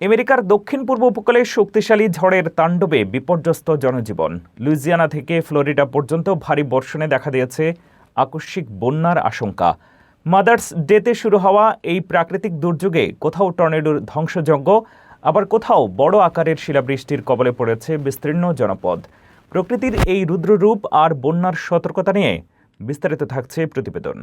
আমেরিকার দক্ষিণ পূর্ব উপকূলে শক্তিশালী ঝড়ের তাণ্ডবে বিপর্যস্ত জনজীবন। লুইজিয়ানা থেকে ফ্লোরিডা পর্যন্ত ভারী বর্ষণে দেখা দিয়েছে আকস্মিক বন্যার আশঙ্কা। মাদার্স ডেতে শুরু হওয়া এই প্রাকৃতিক দুর্যোগে কোথাও টর্নেডোর ধ্বংসযজ্ঞ, আবার কোথাও বড় আকারের শিলাবৃষ্টির কবলে পড়েছে বিস্তীর্ণ জনপদ। প্রকৃতির এই রুদ্ররূপ আর বন্যার সতর্কতা নিয়ে বিস্তারিত থাকছে প্রতিবেদন।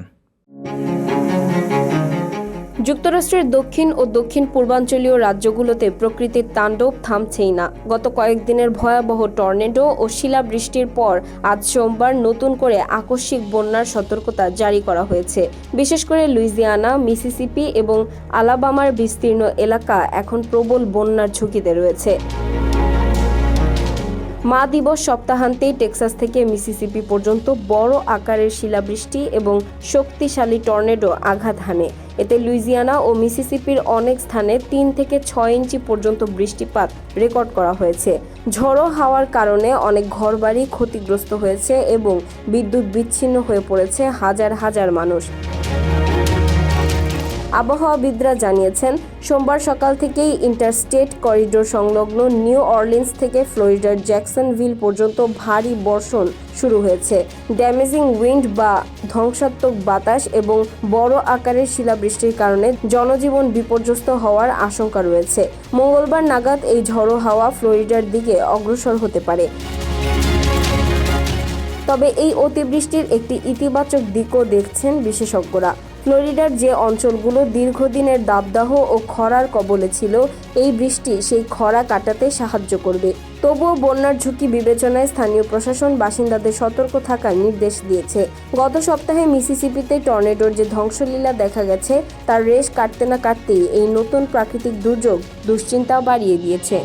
যুক্তরাষ্ট্রের দক্ষিণ ও দক্ষিণ পূর্বাঞ্চলীয় রাজ্যগুলোতে প্রকৃতির তাণ্ডব থামছেই না। গত কয়েকদিনের ভয়াবহ টর্নেডো ও শিলাবৃষ্টির পর আজ সোমবার নতুন করে আকস্মিক বন্যার সতর্কতা জারি করা হয়েছে। বিশেষ করে লুইজিয়ানা, মিসিসিপি এবং আলাবামার বিস্তীর্ণ এলাকা এখন প্রবল বন্যার ঝুঁকিতে রয়েছে। মা দিবস সপ্তাহান্তেই টেক্সাস থেকে মিসিসিপি পর্যন্ত বড় আকারের শিলাবৃষ্টি এবং শক্তিশালী টর্নেডো আঘাত হানে। এতে লুইজিয়ানা ও মিসিসিপির অনেক স্থানে ৩ থেকে ৬ ইঞ্চি পর্যন্ত বৃষ্টিপাত রেকর্ড করা হয়েছে। ঝড়ো হাওয়ার কারণে অনেক ঘরবাড়ি ক্ষতিগ্রস্ত হয়েছে এবং বিদ্যুৎ বিচ্ছিন্ন হয়ে পড়েছে হাজার হাজার মানুষ। আবহাওয়াবিদরা জানিয়েছেন, সোমবার সকাল থেকেই ইন্টারস্টেট করিডোর সংলগ্ন নিউ অরলিন্স থেকে ফ্লোরিডার জ্যাকসনভিল পর্যন্ত ভারী বর্ষণ শুরু হয়েছে। ড্যামেজিং উইন্ড বা ধ্বংসাত্মক বাতাস এবং বড় আকারের শিলাবৃষ্টির কারণে জনজীবন বিপর্যস্ত হওয়ার আশঙ্কা রয়েছে। মঙ্গলবার নাগাদ এই ঝড়ো হাওয়া ফ্লোরিডার দিকে অগ্রসর হতে পারে। তবে এই অতিবৃষ্টির একটি ইতিবাচক দিকও দেখছেন বিশেষজ্ঞরা। ফ্লোরিডার যে অঞ্চলগুলো দীর্ঘদিনের দাবদাহ ও খরার কবলে ছিল, এই বৃষ্টি সেই খরা কাটাতে সাহায্য করবে। তবুও বন্যার ঝুঁকি বিবেচনায় স্থানীয় প্রশাসন বাসিন্দাদের সতর্ক থাকার নির্দেশ দিয়েছে। গত সপ্তাহে মিসিসিপিতে টর্নেডোর যে ধ্বংসলীলা দেখা গেছে, তার রেশ কাটতে না কাটতেই এই নতুন প্রাকৃতিক দুর্যোগ দুশ্চিন্তা বাড়িয়ে দিয়েছে।